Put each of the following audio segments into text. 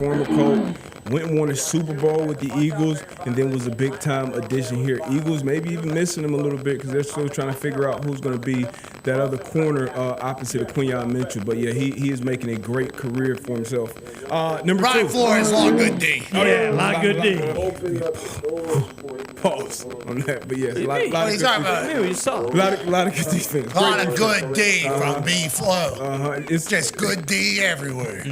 former Colt, went and won a Super Bowl with the Eagles, and then was a big-time addition here. Eagles maybe even missing him a little bit because they're still trying to figure out who's going to be that other corner opposite of Quinyon Mitchell. But, yeah, he is making a great career for himself. Number Brian 2. Flores, a lot of good D. Oh, yeah, a lot of good D. Pause on that, but yes, a lot What are you talking about? a lot of good defense. A lot of good D from B Flow. It's Just good D everywhere.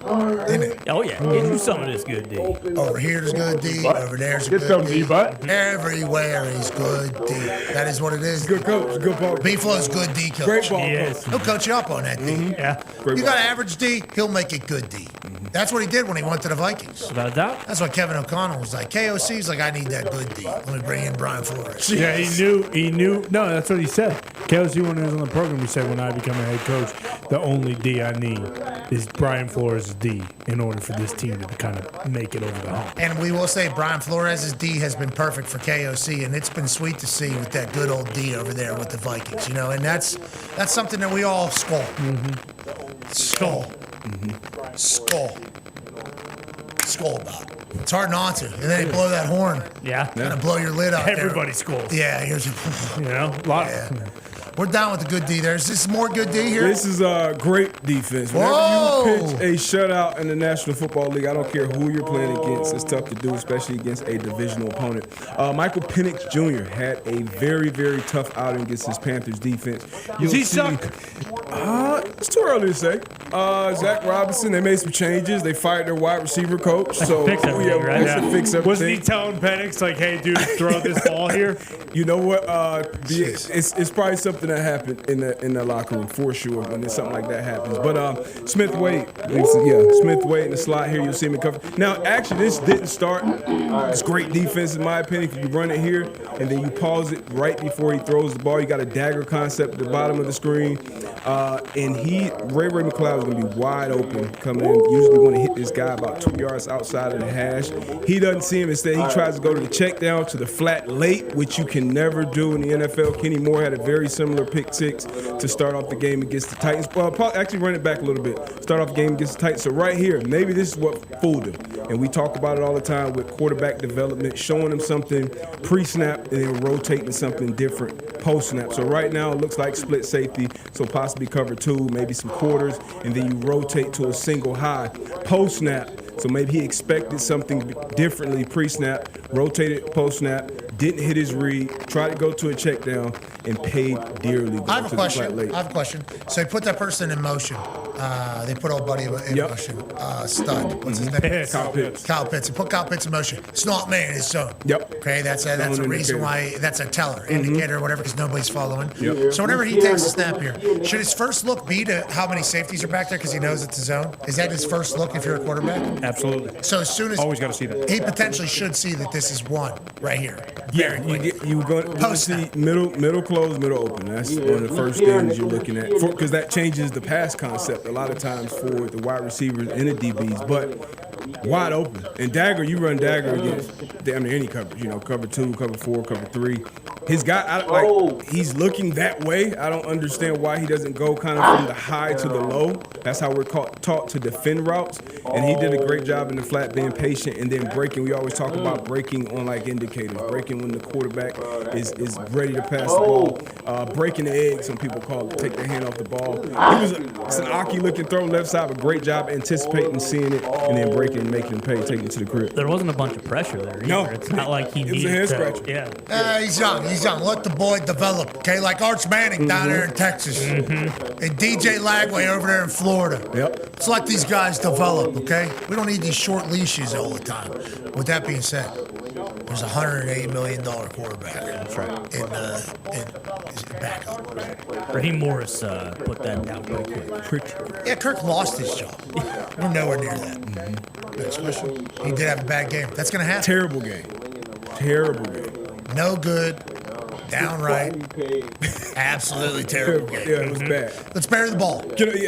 Oh, yeah. Get you some of this good D. Over here's good D. Over there's good some D. D-butt. Everywhere is good D. That is what it is. good coach, good ball. B Flow's good D coach. Great ball. Yes. He'll coach you up on that D. Yeah. Great You ball. got average D, he'll make it good D. That's what he did when he went to the Vikings. Without a doubt. That's why Kevin O'Connell was like, KOC's like, I need that good D. Let me bring in Brian Flores. Yeah, he knew. No, that's what he said. KLC, when he was on the program, he said, when I become a head coach, the only D I need is Brian Flores' D in order for this team to kind of make it over the hump. And we will say Brian Flores' D has been perfect for KOC, and it's been sweet to see with that good old D over there with the Vikings, you know, and that's something that we all skull. Skull. Skull about. It's hard not to. And then they blow that horn. Yeah. Kind of blow your lid out there. Everybody scores. Yeah, here's You know, a lot. yeah. We're down with the good D there. Is this more good D here? This is a great defense. Whenever Whoa! you pitch a shutout in the National Football League, I don't care who you're playing against. It's tough to do, especially against a divisional opponent. Michael Penix Jr. had a very, very tough outing against his Panthers defense. Does he suck? It's too early to say. Zach Robinson, they made some changes. They fired their wide receiver coach. So, fix everything, right? that's to fix everything. Wasn't he telling Penix, like, hey, dude, throw this ball here? You know what? It's probably something that happened in the locker room for sure when something like that happens. But Smith Wade in the slot here. You'll see him in cover. Now, actually, this didn't start. It's great defense in my opinion. If you run it here and then you pause it right before he throws the ball, you got a dagger concept at the bottom of the screen, and Ray McLeod is going to be wide open coming in. Usually going to hit this guy about 2 yards outside of the hash. He doesn't see him. Instead, he tries to go to the check down to the flat late, which you can never do in the NFL. Kenny Moore had a very similar pick six to start off the game against the Titans. Well, actually run it back a little bit. Start off the game against the Titans. So right here, maybe this is what fooled him. And we talk about it all the time with quarterback development, showing him something pre-snap and then rotating something different post-snap. So right now it looks like split safety, so possibly cover two, maybe some quarters, and then you rotate to a single high post-snap. So maybe he expected something differently pre-snap, rotated post-snap, didn't hit his read, tried to go to a check down, and paid dearly. I have a question. So they put that person in motion. They put old buddy in motion. Stud. What's his name? Kyle Pitts. Kyle Pitts. They put Kyle Pitts in motion. It's not me, it's zone. Yep. Okay, that's a reason why. That's a teller, indicator, or whatever, because nobody's following. Yep. So whenever he takes a snap here, should his first look be to how many safeties are back there because he knows it's a zone? Is that his first look if you're a quarterback? Absolutely. So as soon as Always got to see that. he potentially should see that this is one right here. Yeah, you're going to see middle close, middle open. That's one of the first things you're looking at, because that changes the pass concept a lot of times for the wide receivers and the DBs. But wide open. And dagger, you run dagger against any coverage. You know, cover 2, cover 4, cover 3. His guy, he's looking that way. I don't understand why he doesn't go kind of from the high to the low. That's how we're taught to defend routes. And he did a great job in the flat, being patient and then breaking. We always talk about breaking on like indicators, breaking when the quarterback is ready to pass the ball, breaking the egg, some people call it, take their hand off the ball. It's an Aki looking throw left side, but great job anticipating, seeing it, and then breaking and making him pay, taking it to the grip. There wasn't a bunch of pressure there either. No. It's not like he It was a needed head to. scratcher. Yeah. He's young. Let the boy develop, okay? Like Arch Manning down there in Texas. And DJ Lagway over there in Florida. Yep. Let's let these guys develop, okay? We don't need these short leashes all the time. With that being said, there's a $180 million quarterback. That's right. In backup. Raheem Morris put that down pretty quick. Yeah, Kirk lost his job. We're nowhere near that. Next question. He did have a bad game. That's going to happen. Terrible game. No good. Downright. Absolutely terrible game. Yeah, it was bad. Let's bury the ball.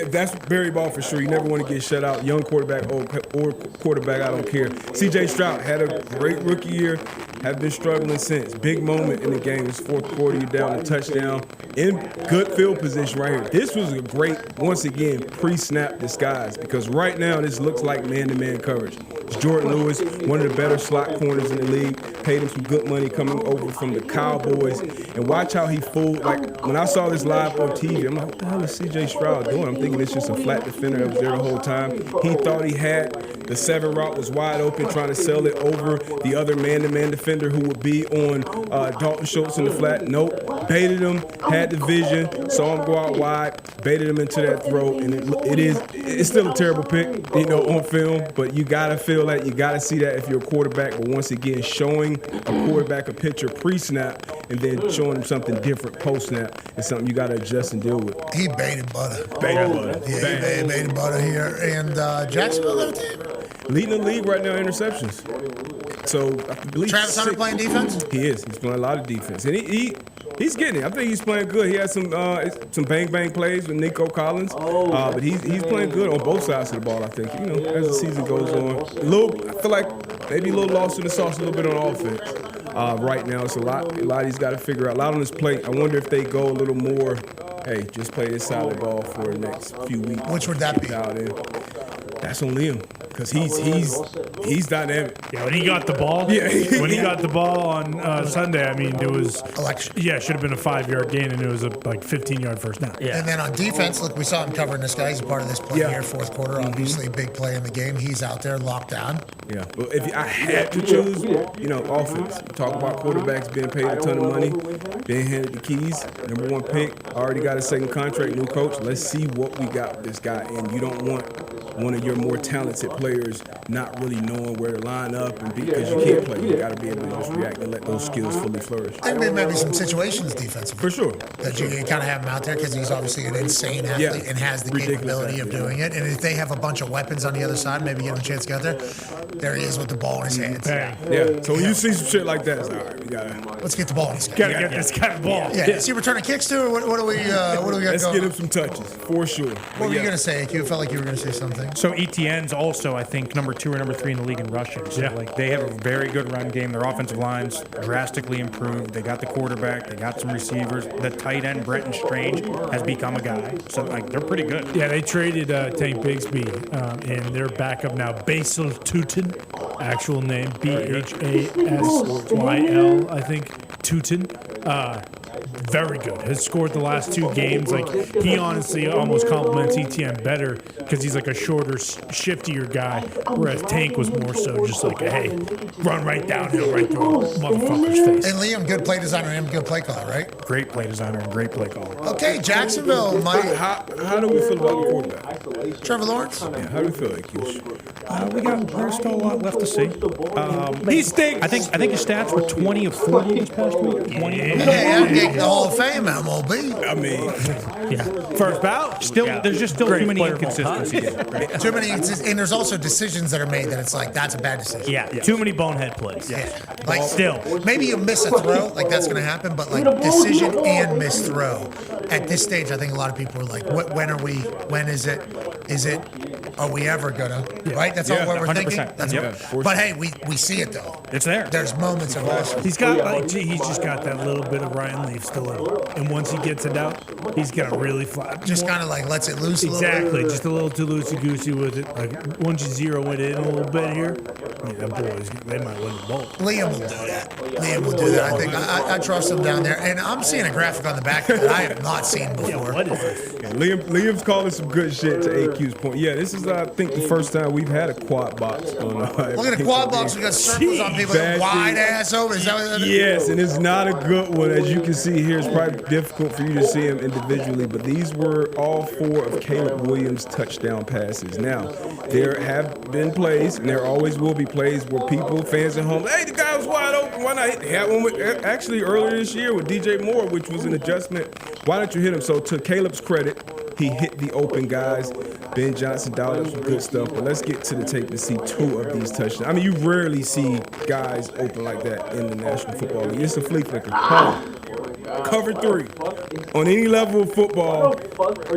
That's Barry Ball for sure. You never want to get shut out. Young quarterback or quarterback, I don't care. C.J. Stroud had a great rookie year. have been struggling since. Big moment in the game. This fourth quarter, you're down a touchdown in good field position right here. This was a great, once again, pre-snap disguise because right now this looks like man-to-man coverage. It's Jordan Lewis, one of the better slot corners in the league. Paid him some good money coming over from the Cowboys. And watch how he fooled. Like, when I saw this live on TV, I'm like, what the hell is C.J. Stroud doing? I'm thinking it's just a flat defender that was there the whole time. He thought he had the 7 route was wide open, trying to sell it over the other man-to-man defender who would be on Dalton Schultz in the flat. Nope. Baited him, had the vision, saw him go out wide, baited him into that throw, and it's still a terrible pick, on film, but you got to feel that, you got to see that if you're a quarterback. But once again, showing a quarterback a picture pre-snap and then showing him something different post-snap is something you got to adjust and deal with. He baited butter. Baited butter. Yeah, he baited butter here. And Jacksonville left him. Leading the league right now in interceptions. So I believe Travis Hunter playing defense? He is. He's playing a lot of defense. And he's getting it. I think he's playing good. He had some bang plays with Nico Collins. But he's playing good on both sides of the ball, I think. As the season goes on. I feel like maybe a little lost in the sauce a little bit on offense. Right now, it's a lot he's got to figure out. A lot on his plate. I wonder if they go a little more, hey, just play this side of the ball for the next few weeks. Which would that be? That's on Liam. Because he's dynamic. Yeah, when he got the ball. Yeah. When he got the ball on Sunday, I mean, it was election. Yeah, it should have been a 5-yard gain, and it was a 15-yard first down. Yeah. And then on defense, look, we saw him covering this guy. He's a part of this play here, fourth quarter. Obviously, a big play in the game. He's out there locked down. Yeah. Well, if I had to choose, offense. You talk about quarterbacks being paid a ton of money, being handed the keys. Number 1 pick, already got a second contract, new coach. Let's see what we got with this guy. And you don't want one of your more talented players not really knowing where to line up, and because you can't play, you got to be able to just react and let those skills fully flourish. I think maybe some situations defensively. For sure. That you kind of have him out there because he's obviously an insane athlete and has the capability of doing it. And if they have a bunch of weapons on the other side, maybe give him a chance to get there. There he is with the ball in his hands. Yeah. So when you see some shit like that, it's all right. We gotta let's get the ball in his hands. Gotta get this guy the ball. Yeah. Is he returning kicks too, or what do we got Let's going? get him some touches for sure. What were you gonna say, AQ? Felt like you were gonna say something. So ETN's also, I think, number 2 or number 3 in the league in rushing. So they have a very good run game. Their offensive line's drastically improved. They got the quarterback. They got some receivers. The tight end Brenton Strange has become a guy. So they're pretty good. Yeah, they traded Tank Bigsby, and they're backup now. Basil Tootin, actual name Bashyl, I think. Tootin. Very good. Has scored the last 2 games. Like, he honestly almost compliments ETN better because he's like a shorter, shiftier guy, whereas Tank was more so just like, hey, run right downhill, right through a motherfucker's face. And Liam, good play designer and good play caller, right? Great play designer and great play caller. Okay, Jacksonville, Mike. How do we feel about the quarterback? Trevor Lawrence? Yeah, how do we feel like There's still a lot left to see. He stinks. I think his stats were 20 of 40 this past week. 20. Hey, I'm getting the Hall of Fame, MLB. I mean, First bout. There's just still too many inconsistencies. Too many, and there's also decisions that are made that it's like, that's a bad decision. Yeah, too many bonehead plays. Yeah. Like, Still. maybe you miss a throw, like that's going to happen, but like decision and miss throw. At this stage, I think a lot of people are like, when is it, are we ever gonna, right? That's all we're thinking. 100%. That's but hey, we see it though. It's there. There's moments of awesome. He's got he's just got that little bit of Ryan Leaf still in him, and once he gets it out, he's gonna really fly. Just kind of like lets it loose a little Exactly, bit. just a little too loosey goosey with it. Like once you zero it in a little bit here, the boys they might win the ball. Liam will do that. Liam will do that. I think I trust him down there, and I'm seeing a graphic on the back that I have not seen before. What is this? Liam's calling some good shit to AQ's point. Yeah, this is, I think, the first time we've had a quad box on. Look at the quad box. We got circles on people. Wide ass over. Is that what that is? Yes, and it's not a good one. As you can see here, it's probably difficult for you to see them individually, but these were all 4 of Caleb Williams' touchdown passes. Now, there have been plays, and there always will be plays where people, fans at home, hey, the guy was wide open. Why not hit? He had one actually earlier this year with DJ Moore, which was an adjustment. Why don't you hit him? So to Caleb's credit, he hit the open guys. Ben Johnson dialed up some good stuff, but let's get to the tape to see 2 of these touchdowns. I mean, you rarely see guys open like that in the National Football League. It's a flea flicker. Cover 3. On any level of football,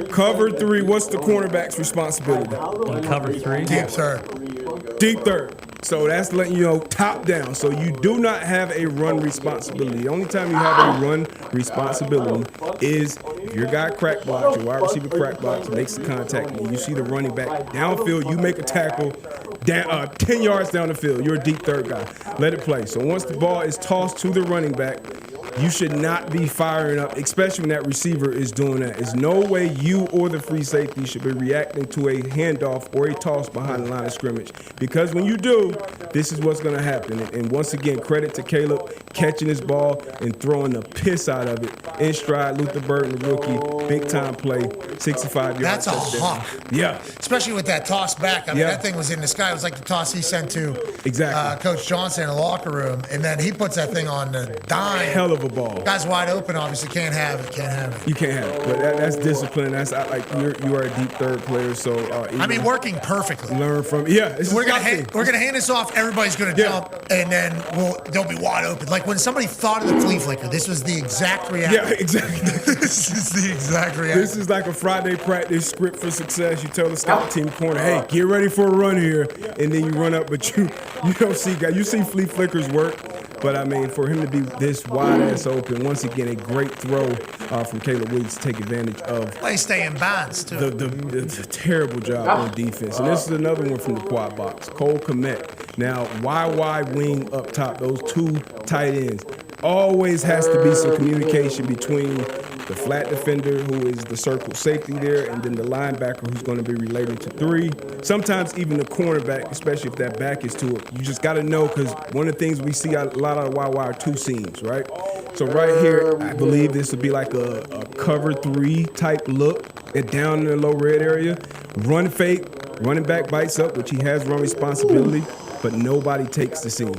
cover 3, what's the cornerback's responsibility? On cover 3? Deep third. Deep third. So that's letting you know top down. So you do not have a run responsibility. The only time you have a run responsibility is if your guy crack blocks, your wide receiver crack blocks, makes the contact, and you see the running back downfield, you make a tackle down, 10 yards down the field. You're a deep third guy. Let it play. So once the ball is tossed to the running back, you should not be firing up, especially when that receiver is doing that. There's no way you or the free safety should be reacting to a handoff or a toss behind the line of scrimmage. Because when you do, this is what's going to happen. And once again, credit to Caleb catching his ball and throwing the piss out of it. In stride, Luther Burton, the rookie, big-time play, 65 yards. That's a hawk. Yeah. Especially with that toss back. I mean, that thing was in the sky. It was like the toss he sent to Coach Johnson in the locker room. And then he puts that thing on the dime. Hell of a ball. Guy's wide open, obviously. Can't have it. You can't have it. But that's discipline. That's like you are a deep third player. So working perfectly. Learn from We're gonna hand this off. Everybody's gonna jump, and then they'll be wide open. Like when somebody thought of the flea flicker, this was the exact reaction. Yeah, exactly. This is the exact reaction. This is like a Friday practice script for success. You tell the scout team corner, hey, get ready for a run here, and then you run up, but you don't see guys. You see flea flickers work. But, I mean, for him to be this wide-ass open, once again, a great throw from Caleb Williams to take advantage of. They stay in bounds, too. The terrible job on defense. And this is another one from the quad box. Cole Kmet. Now, wide wing up top, those two tight ends. Always has to be some communication between the flat defender, who is the circle safety there, and then the linebacker, who's going to be relating to 3. Sometimes even the cornerback, especially if that back is to it. You just got to know, because one of the things we see a lot of YY are 2 seams, right? So right here, I believe this would be like a cover 3 type look at down in the low red area. Run fake, running back bites up, which he has run responsibility, but nobody takes the seam.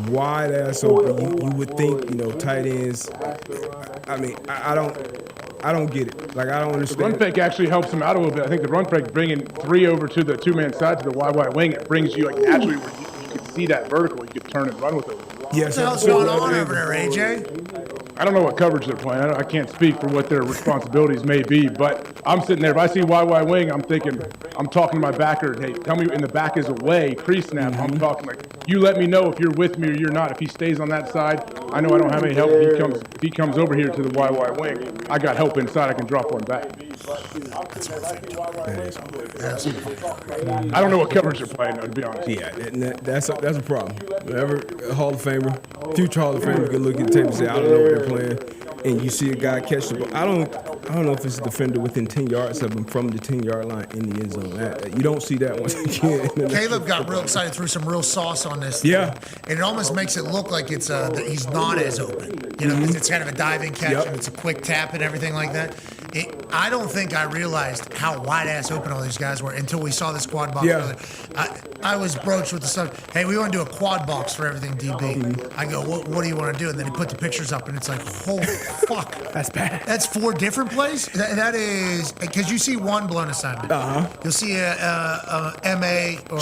Wide ass open. You would think, tight ends. I mean, I don't get it. Like, I don't understand. The run fake actually helps him out a little bit. I think the run fake bringing 3 over to the 2-man side to the wide wing, it brings you like naturally where you could see that vertical. You could turn and run with it. Yes. What the hell's going on over there, AJ? I don't know what coverage they're playing. I can't speak for what their responsibilities may be, but I'm sitting there. If I see YY wing, I'm talking to my backer. Hey, tell me when the back is away, pre-snap. I'm talking like, you let me know if you're with me or you're not. If he stays on that side, I know I don't have any help. If he comes over here to the YY wing, I got help inside. I can drop one back. I don't know what coverage they're playing, though, to be honest. Yeah, that's a problem. Whenever a Hall of Famer, future Hall of Famer can look at the tape and say, I don't know what they're playing, and you see a guy catch the ball. I don't know if it's a defender within 10 yards of him from the 10-yard line in the end zone. You don't see that once again. Caleb got real excited, threw some real sauce on this. Yeah. And it almost makes it look like it's he's not as open. Because it's kind of a diving catch and it's a quick tap and everything like that. I don't think I realized how wide-ass open all these guys were until we saw this quad box. Yeah. I was broached with the stuff, hey, we want to do a quad box for everything, DB. I go, what do you want to do? And then he put the pictures up, and it's like, holy fuck. That's bad. That's 4 different plays? That is, because you see one blown assignment. You'll see a MA or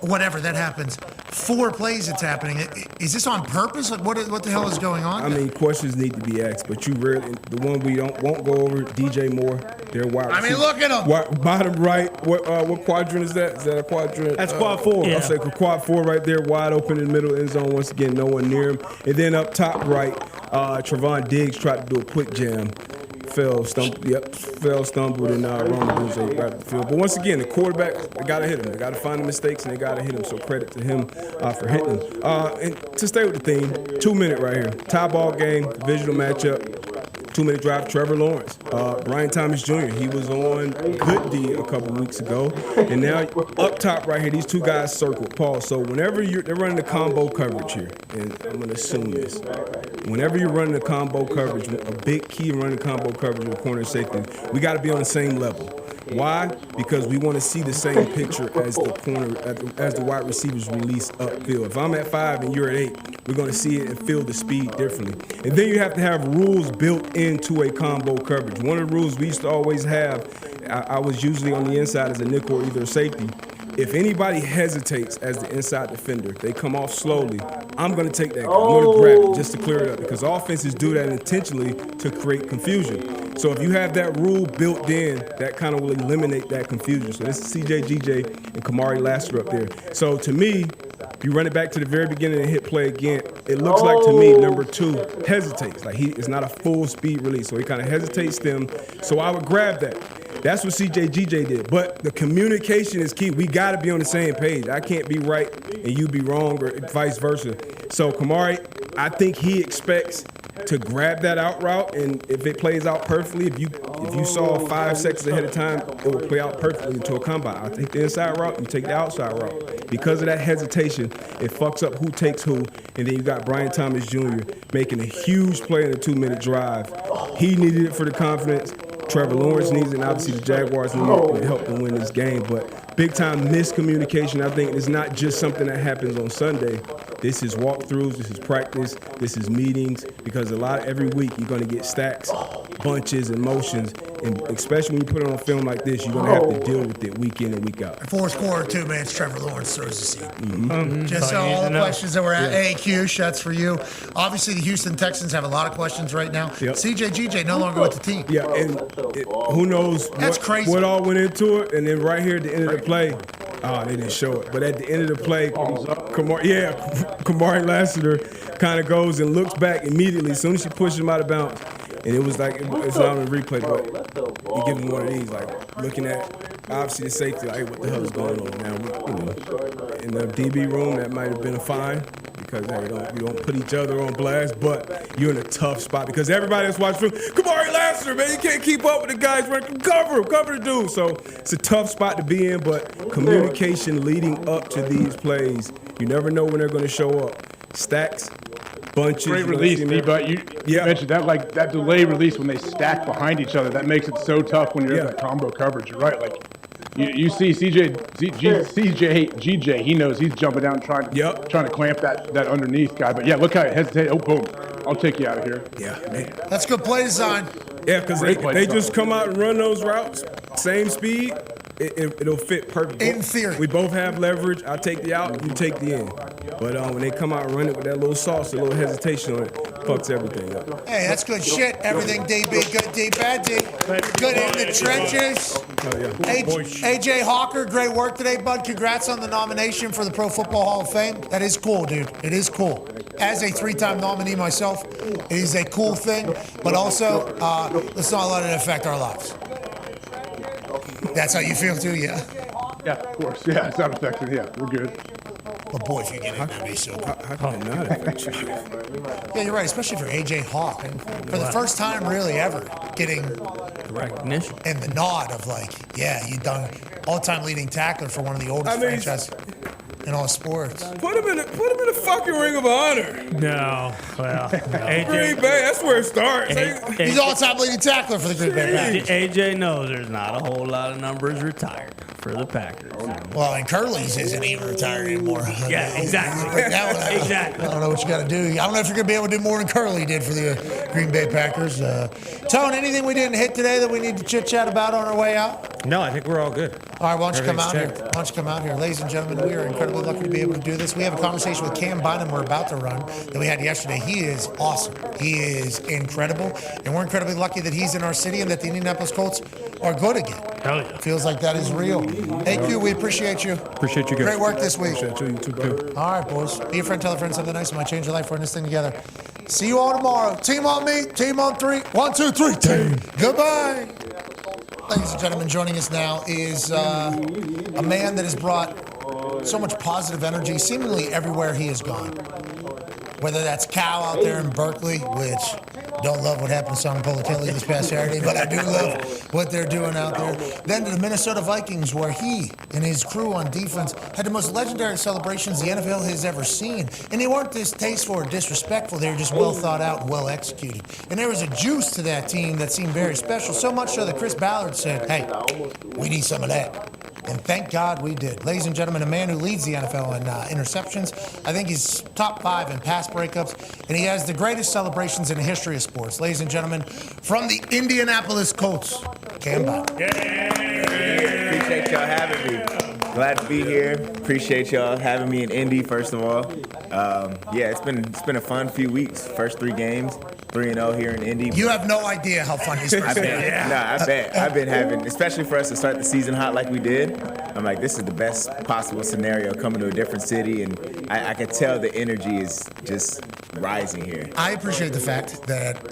whatever, that happens. 4 plays it's happening. Is this on purpose? Like, what the hell is going on? I mean, questions need to be asked, but you rarely, the one we won't go over, DJ Moore, their wide receiver. I mean, look at him. Bottom right, what quadrant is that? Is that a quadrant? That's quad 4. I'll say quad 4 right there, wide open in the middle end zone. Once again, no one near him. And then up top right, Trevon Diggs tried to do a quick jam. Stumbled, and wrong to right at the field. But once again, the quarterback, they got to hit him. They got to find the mistakes, and they got to hit him. So credit to him for hitting him. And to stay with the theme, 2-minute right here. Tie ball game, divisional matchup. 2-minute drive, Trevor Lawrence. Brian Thomas Jr., he was on Good D a couple weeks ago. And now up top right here, these 2 guys circled. Paul, so whenever they're running the combo coverage here, and I'm going to assume this. Whenever you're running the combo coverage, a big key in running combo coverage with corner safety, we got to be on the same level. Why? Because we want to see the same picture as the corner, as the wide receivers release upfield. If I'm at 5 and you're at 8, we're going to see it and feel the speed differently. And then you have to have rules built into a combo coverage. One of the rules we used to always have, I was usually on the inside as a nickel or either a safety. If anybody hesitates as the inside defender, they come off slowly, I'm going to take that guy. I'm going to grab it just to clear it up, because offenses do that intentionally to create confusion. So if you have that rule built in, that kind of will eliminate that confusion. So this is CJ, GJ, and Kamari Lassiter up there. So to me, You run it back to the very beginning and hit play again. It looks like to me number 2 hesitates. Like it's not a full speed release, so he kind of hesitates them. So I would grab that. That's what CJ did. But the communication is key. We got to be on the same page. I can't be right and you be wrong, or vice versa. So Kamari, I think he expects to grab that out route, and if it plays out perfectly, if you saw 5 seconds ahead of time, it will play out perfectly into a combine. I take the inside route, you take the outside route. Because of that hesitation, it fucks up who takes who, and then you got Brian Thomas Jr. making a huge play in a 2-minute drive. He needed it for the confidence. Trevor Lawrence needs it, and obviously the Jaguars need it to help them win this game. But big-time miscommunication, I think, is not just something that happens on Sunday. This is walkthroughs, this is practice, this is meetings, because every week you're going to get stacks, bunches, and motions, and especially when you put it on film like this, you're going to have to deal with it week in and week out. Fourth quarter, 2 minutes, Trevor Lawrence throws the seat. Just so all the questions that were at AQ, that's for you. Obviously, the Houston Texans have a lot of questions right now. Yep. CJ no longer with the team. Yeah, and who knows what all went into it, and then right here at the end of the play, they didn't show it. But at the end of the play, Kamari Lassiter kind of goes and looks back immediately as soon as she pushes him out of bounds. And it was like, it's not on the replay, but you give him one of these, like looking at, obviously the safety, like, hey, what the hell is going on now? In the DB room, that might have been a fine, because hey, you don't put each other on blast, but you're in a tough spot because everybody that's watching film, Kamari Lassiter, man, you can't keep up with the guys running, cover the dude. So it's a tough spot to be in, but communication leading up to these plays, you never know when they're going to show up. Stacks, bunches. Great release, D, but you mentioned that, like that delay release when they stack behind each other. That makes it so tough when you're in that combo coverage. You're right. Like you see GJ, he knows he's jumping down trying to clamp that underneath guy. But yeah, look how it hesitated. Oh, boom! I'll take you out of here. Yeah, man. That's good play design. Yeah, because they just come out and run those routes, same speed. It'll fit perfectly. In theory. We both have leverage. I take the out, you take the in. But when they come out and run it with that little sauce, a little hesitation on it, fucks everything up. Hey, that's good shit. Everything DB, good D, bad D. Good in the trenches. Oh, yeah. AJ Hawker, great work today, bud. Congrats on the nomination for the Pro Football Hall of Fame. That is cool, dude. It is cool. As a 3-time nominee myself, it is a cool thing, but also, let's not let it affect our lives. That's how you feel too, yeah? Yeah, of course. Yeah, it's not affected. Yeah, we're good. But boy, if you get it, that'd be so good. How can it not affect you? Yeah, you're right, especially for AJ Hawk. And for the first time really ever getting recognition and the nod of like, yeah, you done all-time leading tackler for one of the oldest franchises in all sports. Put him in the fucking Ring of Honor. No. Well, Green Bay, that's where it starts. He's all-time leading tackler for the Green Bay Packers. AJ knows there's not a whole lot of numbers retired for the Packers. Well, and Curly's isn't even retired anymore. Yeah, exactly. Exactly. I don't know what you got to do. I don't know if you're going to be able to do more than Curly did for the Green Bay Packers. Tone, anything we didn't hit today that we need to chit-chat about on our way out? No, I think we're all good. All right, why don't you come out here? Why don't you come out here? Ladies and gentlemen, we are incredibly lucky to be able to do this. We have a conversation with Cam Bynum we're about to run that we had yesterday. He is awesome. He is incredible. And we're incredibly lucky that he's in our city and that the Indianapolis Colts are good again. Hell yeah. Feels like that is real. Hey, Q, we appreciate you. Appreciate you guys. Great work this week. Appreciate you too, bro. All right, boys. Be a friend, tell a friend something nice. It might change your life. We're in this thing together. See you all tomorrow. Team on me, team on 3. 1, 2, 3, team. Goodbye. Ladies and gentlemen, joining us now is a man that has brought so much positive energy seemingly everywhere he has gone. Whether that's Cal out there in Berkeley, which don't love what happened to Simon Politelli this past Saturday, but I do love what they're doing out there. Then to the Minnesota Vikings, where he and his crew on defense had the most legendary celebrations the NFL has ever seen. And they weren't distasteful or disrespectful. They were just well thought out and well executed. And there was a juice to that team that seemed very special, so much so that Chris Ballard said, hey, we need some of that. And thank God we did. Ladies and gentlemen, a man who leads the NFL in interceptions. I think he's top 5 in pass breakups. And he has the greatest celebrations in the history of sports. Ladies and gentlemen, from the Indianapolis Colts, Cam Bynum. Appreciate y'all having me. Glad to be here. Appreciate y'all having me in Indy, first of all. Yeah, it's been a fun few weeks. First 3 games, 3-0 here in Indy. You have no idea how fun these first games. I bet. I've been having, especially for us to start the season hot like we did. I'm like, this is the best possible scenario, coming to a different city, and I can tell the energy is just rising here. I appreciate the fact that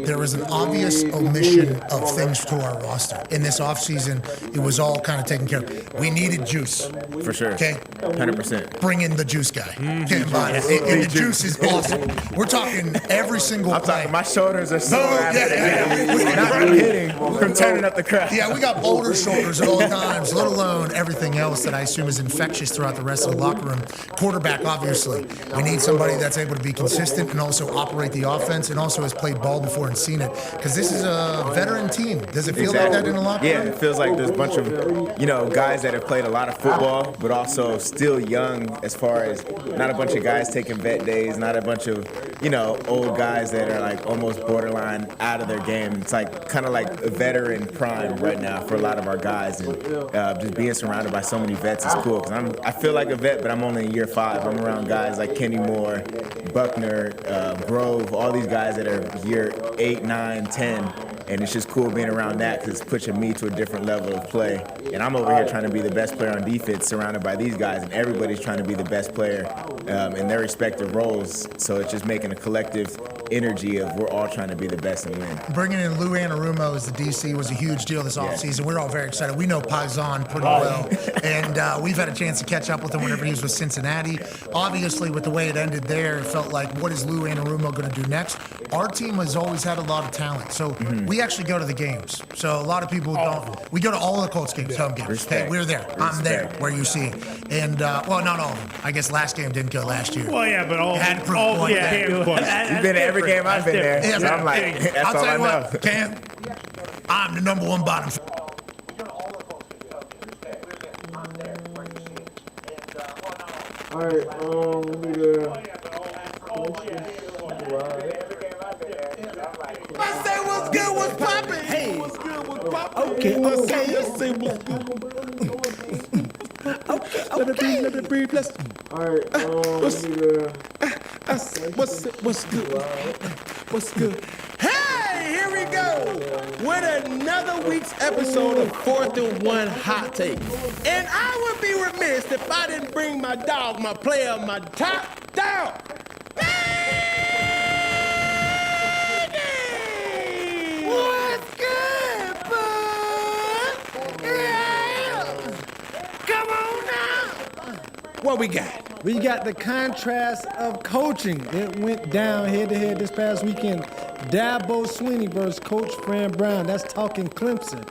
there was an obvious omission of things to our roster. In this offseason, it was all kind of taken care of. We needed juice. For sure. Okay? 100%. Bring in the juice guy. And the juice is awesome. We're talking every single play. My shoulders are so not hitting from turning up the crowd. Yeah, we got boulder shoulders at all times, let alone everything else that I assume is infectious throughout the rest of the locker room. Quarterback, obviously. We need somebody that's able to be consistent and also operate the offense and also has played ball before and seen it. Because this is a veteran team. Does it feel like that in the locker room? Yeah, it feels like there's a bunch of, guys that have played a lot of football, but also still young as far as not a bunch of guys taking vet days, not a bunch of, old guys that are like almost borderline out of their game. It's like kind of like a veteran prime right now for a lot of our guys, and just being surrounded by so many vets is cool. Because I feel like a vet, but I'm only in year 5. I'm around guys like Kenny Moore, Buckner, Grove, all these guys that are year 8, 9, 10. And it's just cool being around that because it's pushing me to a different level of play. And I'm over here trying to be the best player on defense, surrounded by these guys, and everybody's trying to be the best player in their respective roles. So it's just making a collective energy of we're all trying to be the best and win. Bringing in Lou Anarumo as the DC was a huge deal this offseason. We're all very excited. We know Paisan pretty well, and we've had a chance to catch up with him whenever he was with Cincinnati. Obviously, with the way it ended there, it felt like, what is Lou Anarumo going to do next? Our team has always had a lot of talent, so we actually go to the games. So a lot of people don't. We go to all of the Colts games, home games. Okay, we're there. I'm there, where you see it. And, well, not all of them. I guess last game didn't go last year. Well, yeah, but all had to prove a point there. You've been to every game I've been there. Yeah, so I'm like, that's I'll all tell I you know. what, Cam, I'm the number 1 bottom. All right, I say what's good, what's poppin'? Hey, what's good, what's poppin'? Okay, let's say what's good. Okay. Let it breathe, let's. all right, What's good? Hey, here we go with another week's episode of 4th and 1 Hot Take. And I would be remiss if I didn't bring my dog, my player, my top dog. What's good, bud? Yeah. Come on now. What we got? We got the contrast of coaching. It went down head-to-head this past weekend. Dabo Swinney versus Coach Fran Brown. That's talking Clemson.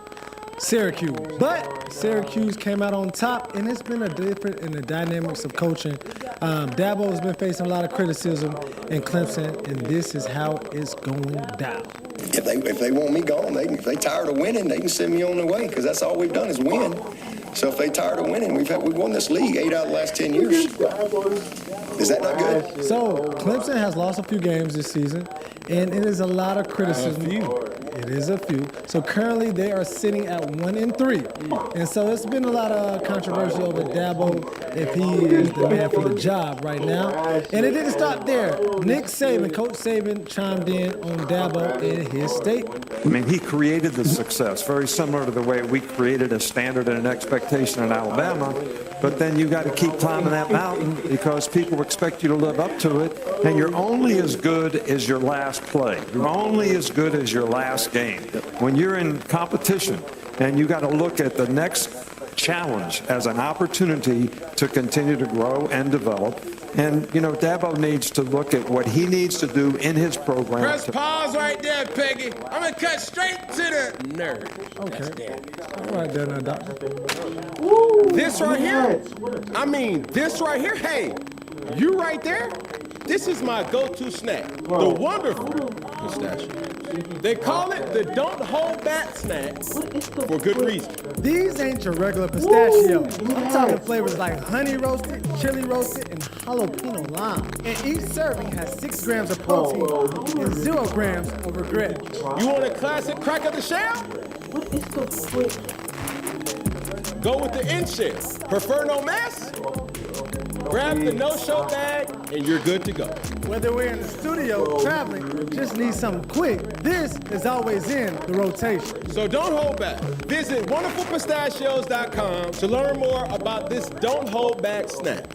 Syracuse. But Syracuse came out on top, and it's been a different in the dynamics of coaching. Dabo has been facing a lot of criticism in Clemson, and this is how it's going down. If they want me gone, if they tired of winning, they can send me on the way, because that's all we've done is win. So if they tired of winning, we've won this league 8 out of the last 10 years. Is that not good? So Clemson has lost a few games this season, and it is a lot of criticism. It is a few. So currently they are sitting at 1-3, and so it's been a lot of controversy over Dabo if he is the man for the job right now. And it didn't stop there. Nick Saban, Coach Saban, chimed in on Dabo in his statement. I mean, he created the success, very similar to the way we created a standard and an expectation in Alabama. But then you got to keep climbing that mountain because people expect you to live up to it. And you're only as good as your last play. You're only as good as your last game. When you're in competition and you got to look at the next challenge as an opportunity to continue to grow and develop. And, Dabo needs to look at what he needs to do in his program. Press pause right there, Peggy. I'm going to cut straight to the nerd. Okay. All right, then, Doctor. This right here, hey, you right there, this is my go-to snack, the wonderful pistachio. They call it the don't hold back snack for good reason. These ain't your regular pistachio. I'm talking flavors like honey roasted, chili roasted, and jalapeno lime. And each serving has 6 grams of protein and 0 grams of regret. You want a classic crack of the shell? Go with the in-shell. Prefer no mess? Grab the no-show bag, and you're good to go. Whether we're in the studio, traveling, or just need something quick, this is always in the rotation. So don't hold back. Visit wonderfulpistachios.com to learn more about this don't hold back snack.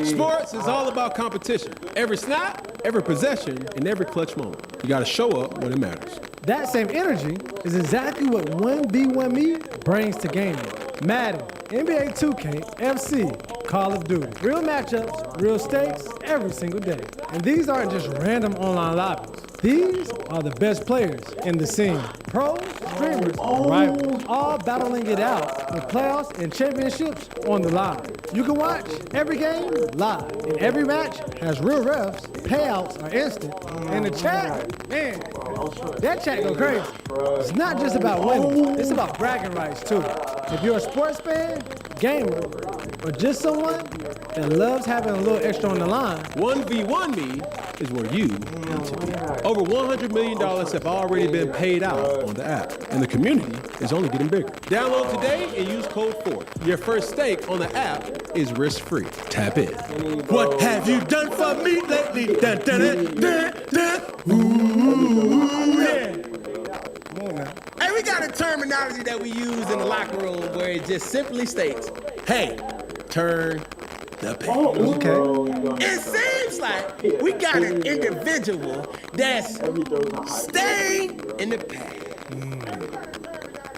Sports is all about competition. Every snap, every possession, and every clutch moment. You gotta show up when it matters. That same energy is exactly what 1v1me brings to gaming. Madden, NBA 2K, FC, Call of Duty. Real matchups, real stakes, every single day. And these aren't just random online lobbies. These are the best players in the scene. Pros, streamers, rivals, all battling it out with playoffs and championships on the line. You can watch every game live, and every match has real refs, payouts are instant, and the chat, man, that chat go crazy. It's not just about winning, it's about bragging rights too. If you're a sports fan, gamer, or just someone that loves having a little extra on the line, 1v1me is where you need to be. Over $100 million have already been paid out on the app, and the community is only getting bigger. Download today and use code 4. Your first stake on the app is risk-free. Tap in. What have you done for me lately? Dun, dun, dun, dun, dun. Ooh, yeah. come on now. Hey, we got a terminology that we use in the locker room where it just simply states, hey, turn the page. Okay. It seems like we got an individual that's staying in the past.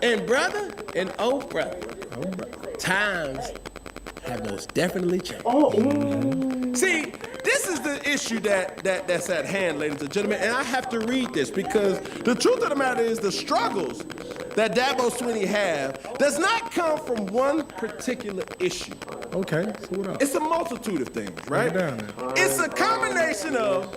And brother, and oh brother, times have most definitely changed. See, this is the issue that's at hand, ladies and gentlemen, and I have to read this because the truth of the matter is the struggles that Dabo Swinney have does not come from one particular issue. Okay, so what else? It's a multitude of things, right? It's a combination of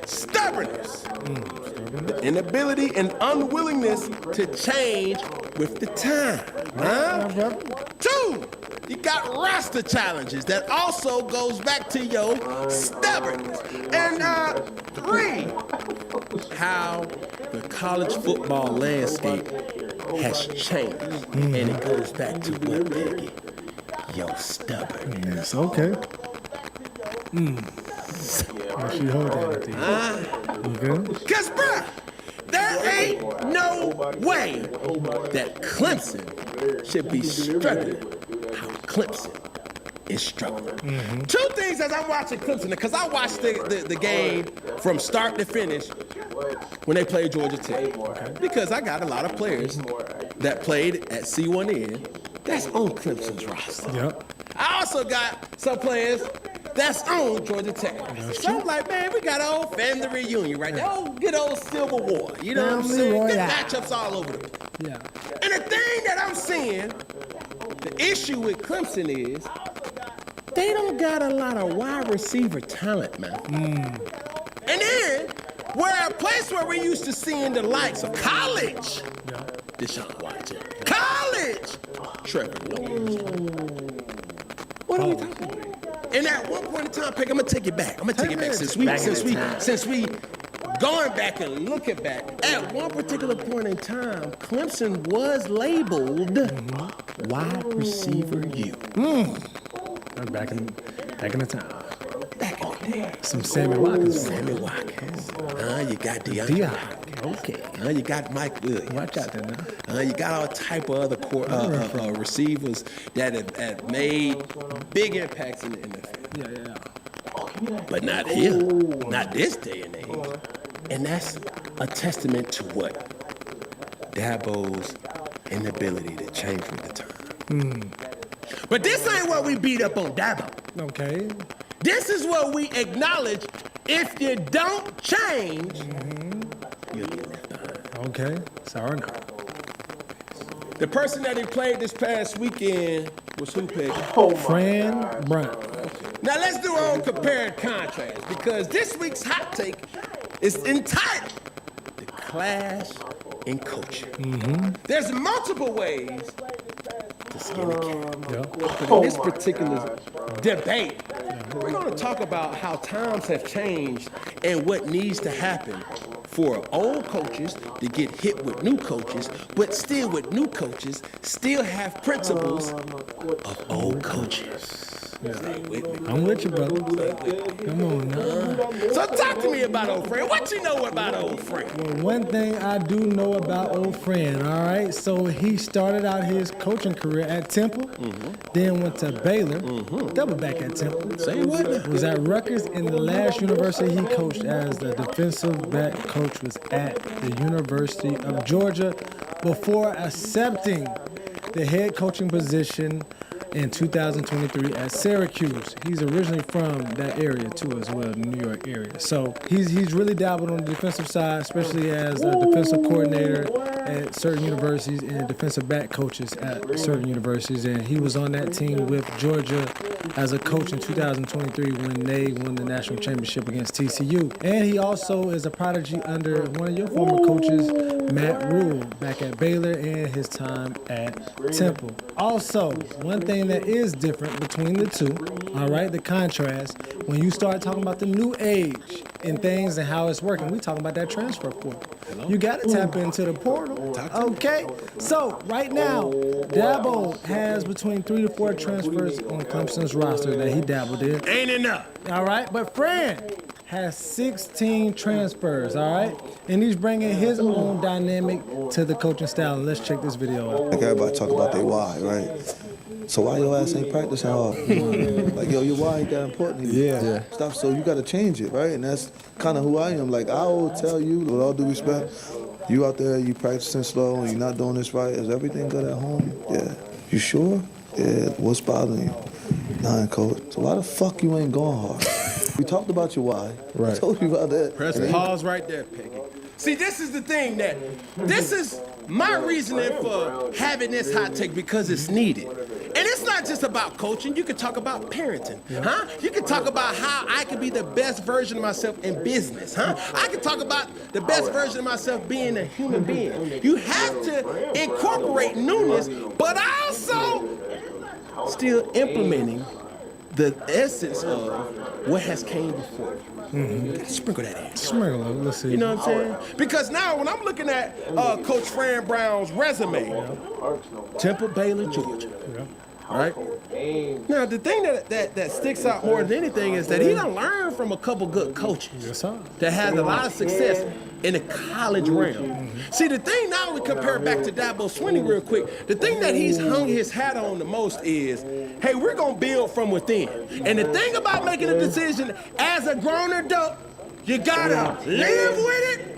stubbornness, the inability and unwillingness to change with the time. Huh? 2, you got roster challenges that also goes back to your stubbornness. And 3, how the college football landscape has changed. And it goes back to what, Peggy? Your stubbornness. Okay. She hold that to you. Okay. Cause bruh, there ain't no way that Clemson should be struggling how Clemson is struggling. 2 things as I'm watching Clemson, because I watched the game from start to finish when they played Georgia Tech. Because I got a lot of players that played at C1N that's on Clemson's roster. Yep. I also got some players that's on Georgia Tech. So I'm like, man, we got an old family reunion right there. Oh, good old Civil War. You know what I'm saying? Good matchups all over the place. Yeah. And the thing that I'm seeing, the issue with Clemson is they don't got a lot of wide receiver talent, man. And then, where a place where we used to seeing the likes of college, Deshaun Watson, college, Trevor Lawrence. What are we talking about? And at one point in time, Peg, I'm gonna take it back. Since we going back and looking back, at one particular point in time, Clemson was labeled wide receiver U. Back in the time. Back in the day. Some Sammy Watkins. You got Deion. Okay. You got Mike Williams. Watch out there now. You got all type of other receivers that have made big impacts in the NFL. Yeah. But not here. Not this day and age. And that's a testament to what? Dabo's inability to change with the time. But this ain't what we beat up on Dabo. Okay. This is what we acknowledge. If you don't change, you'll get left behind. Okay. Sorry now. The person that he played this past weekend was who, Peg? Fran Brown. Now let's do our own compare and contrast because this week's hot take is entitled The Clash in Coaching. There's multiple ways to skin a cat. But in this particular debate, we're going to talk about how times have changed and what needs to happen for old coaches to get hit with new coaches, but still with new coaches, still have principles of old coaches. Stay with me. I'm with you, brother. Come on now. So talk to me about old friend. What you know about old friend? Well, one thing I do know about old friend, all right? So he started out his coaching career at Temple, then went to Baylor, double back at Temple. Say what? Was at Rutgers, and the last university he coached as the defensive back coach was at the University of Georgia before accepting the head coaching position in 2023 at Syracuse. He's originally from that area too as well, the New York area. So he's really dabbled on the defensive side, especially as a defensive coordinator at certain universities and defensive back coaches at certain universities. And he was on that team with Georgia as a coach in 2023 when they won the national championship against TCU. And he also is a prodigy under one of your former coaches, Matt Rule, back at Baylor and his time at Temple. Also, one thing that is different between the two, all right, the contrast, when you start talking about the new age and things and how it's working, we talking about that transfer portal. You got to tap into the portal, okay? So, right now, Dabo has between 3 to 4 transfers on Clemson's roster that he dabbled in. Ain't enough. All right, but Fran has 16 transfers, all right? And he's bringing his own dynamic to the coaching style. Let's check this video out. Like everybody talk about their why, right? So why your ass ain't practicing hard? Like, yo, your why ain't that important. Yeah. Stuff, so you got to change it, right? And that's kind of who I am. Like, I will tell you, with all due respect, you out there, you practicing slow, and you're not doing this right. Is everything good at home? Yeah. You sure? Yeah. What's bothering you? Nah, coach. So why the fuck you ain't going hard? We talked about your why. Right. I told you about that. Press pause right there, Peggy. See, this is the thing that, this is my reasoning for having this hot take because it's needed. And it's not just about coaching. You can talk about parenting, huh? You can talk about how I can be the best version of myself in business, huh? I can talk about the best version of myself being a human being. You have to incorporate newness, but also still implementing the essence of what has came before. You gotta sprinkle that in. Sprinkle it, let's see. You know what I'm saying? Because now when I'm looking at Coach Fran Brown's resume, Temple, Baylor, Georgia, right? Now the thing that sticks out more than anything is that he done learned from a couple good coaches that had a lot of success in the college realm. See, the thing now we compare back to Dabo Swinney real quick, the thing that he's hung his hat on the most is, hey, we're gonna build from within. And the thing about making a decision as a grown adult, you gotta live with it.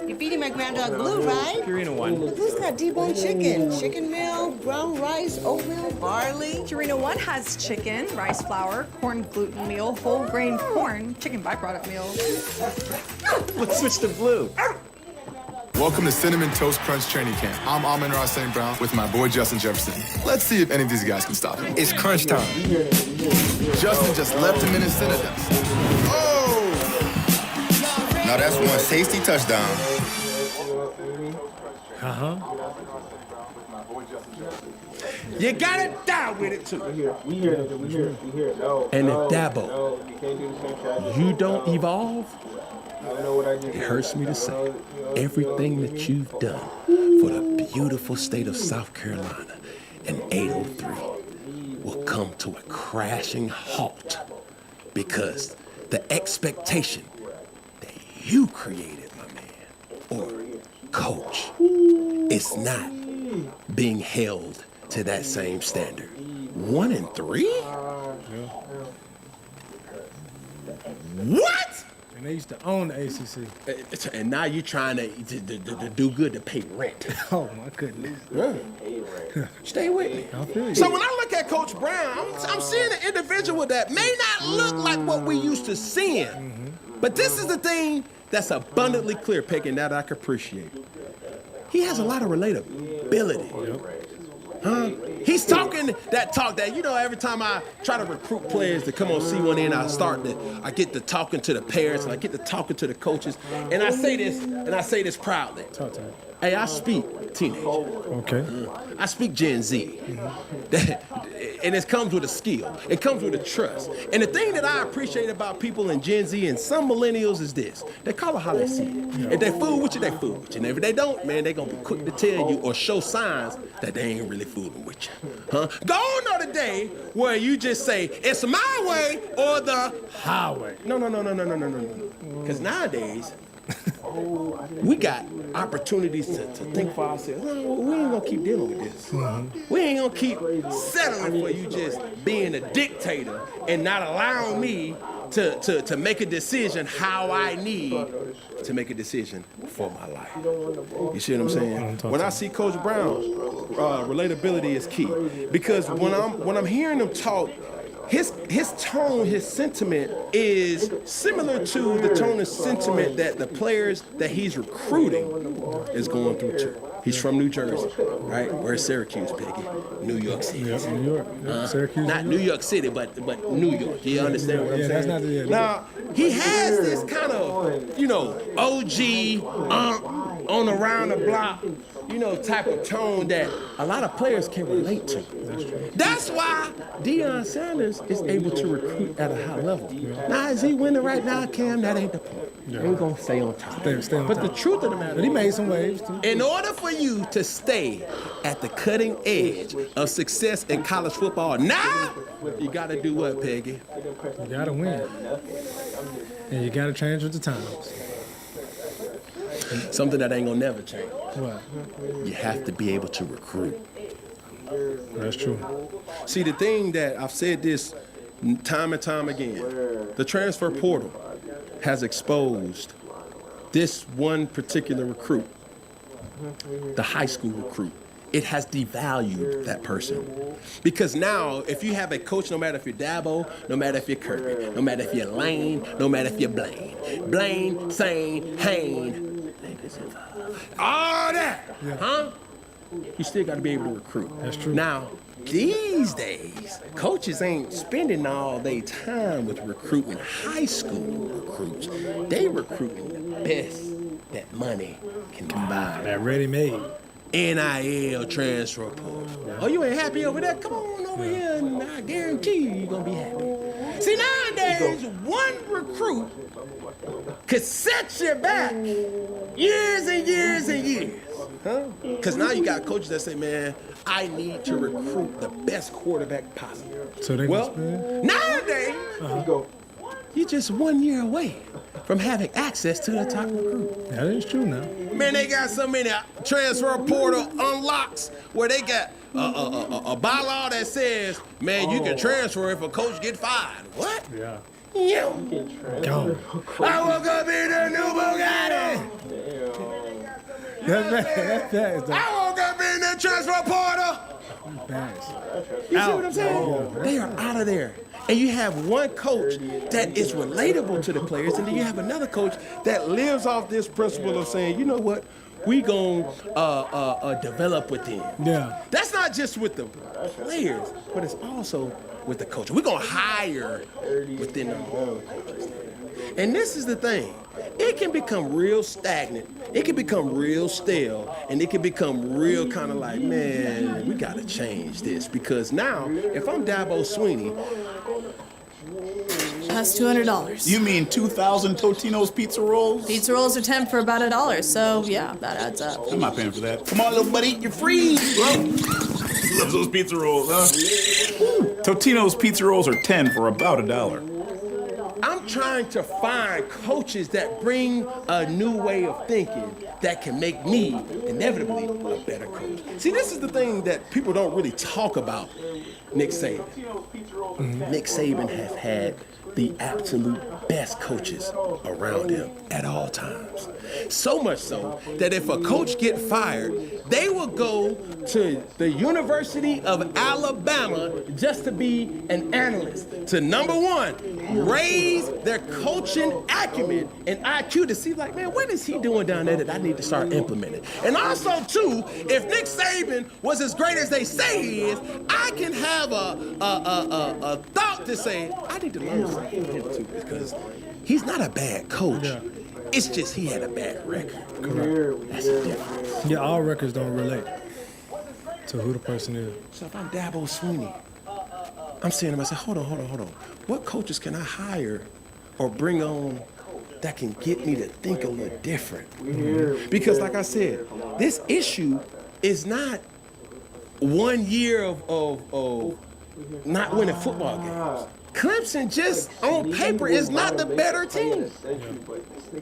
You're feeding my grand dog Blue, right? Purina 1. Blue's got deboned chicken meal, brown rice, oatmeal, barley. Purina 1 has chicken, rice flour, corn gluten meal, whole grain corn, chicken byproduct meal. Let's switch to Blue. Welcome to Cinnamon Toast Crunch Training Camp. I'm Amon-Ra St. Brown with my boy Justin Jefferson. Let's see if any of these guys can stop him. It's crunch time. Justin just left him in his center dust. Oh! Now that's one tasty touchdown. You gotta die with it too. And if Dabo, you don't evolve, it hurts me to say, everything that you've done for the beautiful state of South Carolina in 803 will come to a crashing halt because the expectation that you created, my man, or coach, is not being held to that same standard. 1 and 3? What? And they used to own the ACC. And now you're trying to do good to pay rent. Oh, my goodness. Stay with me. I feel you. So when I look at Coach Brown, I'm seeing an individual that may not look like what we used to seeing. But this is the thing that's abundantly clear, Peggy, and that I can appreciate. He has a lot of relatability. Huh? He's talking that talk that, every time I try to recruit players to come on C1N, I get to talking to the parents, and I get to talking to the coaches. And I say this proudly. Talk to me. Hey, I speak teenage. Okay. I speak Gen Z. And it comes with a skill. It comes with a trust. And the thing that I appreciate about people in Gen Z and some millennials is this. They call it how they see it. If they fool with you, they fool with you. And if they don't, man, they going to be quick to tell you or show signs that they ain't really fooling with you. Huh? Gone are the day where you just say, it's my way or the highway. No. Because nowadays, we got opportunities to think for ourselves. No, we ain't gonna keep dealing with this. We ain't gonna keep settling for you just being a dictator and not allowing me to make a decision how I need to make a decision for my life. You see what I'm saying? When I see Coach Brown, relatability is key. Because when I'm hearing him talk, his tone, his sentiment is similar to the tone and sentiment that the players that he's recruiting is going through too. He's from New Jersey, right? Where's Syracuse, Peggy? New York City. Yep, New York. Syracuse. Not New York City, but New York. You understand what I'm saying? That's not the Now, he has this kind of, OG, on around the block, type of tone that a lot of players can relate to. That's why Deion Sanders is able to recruit at a high level. Now, is he winning right now, Cam? That ain't the point. We're going to stay on top. Stay on but top. the truth of the matter But he made some waves, too. In order for you to stay at the cutting edge of success in college football, now you got to do what, Peggy? You got to win. And you got to change with the times. Something that ain't going to never change. What? You have to be able to recruit. That's true. See, the thing that I've said this time and time again, the transfer portal has exposed this one particular recruit, the high school recruit. It has devalued that person. Because now, if you have a coach, no matter if you're Dabo, no matter if you're Kirby, no matter if you're Lane, no matter if you're Blaine, Sane, Hayne, all that, huh? You still got to be able to recruit. That's true. Now, these days, coaches ain't spending all their time with recruiting high school recruits. They recruiting the best that money can buy. That ready-made. NIL transfer portal. Oh, you ain't happy over there? Come on over here and I guarantee you're going to be happy. See, nowadays, one recruit could set you back years and years and years. Huh? Because now you got coaches that say, man, I need to recruit the best quarterback possible. So they nowadays, you're just 1 year away from having access to the top recruit. That is true now. Man, they got so many transfer portal unlocks where they got a bylaw that says, man, you can transfer if a coach get fired. What? Yeah. Yeah. Go. I woke up in the new Bugatti. That's bad. I woke up in the transfer portal. You see what I'm saying? They are out of there. And you have one coach that is relatable to the players, and then you have another coach that lives off this principle of saying, you know what, we gonna develop with them. Yeah. That's not just with the players, but it's also with the coach. We're gonna hire within our own coaches. And this is the thing. It can become real stagnant. It can become real stale. And it can become real kind of like, man, we got to change this. Because now, if I'm Dabo Swinney. That's $200. You mean 2,000 Totino's pizza rolls? Pizza rolls are 10 for about $1. So, yeah, that adds up. I'm not paying for that. Come on, little buddy, you're free, bro. Loves those pizza rolls, huh? Totino's pizza rolls are 10 for about $1. I'm trying to find coaches that bring a new way of thinking that can make me, inevitably, a better coach. See, this is the thing that people don't really talk about Nick Saban. Nick Saban has had the absolute best coaches around him at all times. So much so that if a coach get fired, they will go to the University of Alabama just to be an analyst. To number one, raise their coaching acumen and IQ to see, like, man, what is he doing down there that I need to start implementing? And also, too, if Nick Saban was as great as they say he is, I can have a thought to say, I need to learn something from him, too, because he's not a bad coach. Yeah. It's just he had a bad record. Correct. That's the difference. Yeah, all records don't relate to who the person is. So if I'm Dabo Swinney, I'm saying to myself, hold on. What coaches can I hire or bring on that can get me to think a little different? Because like I said, this issue is not 1 year of not winning football games. Clemson just on paper is not the better team.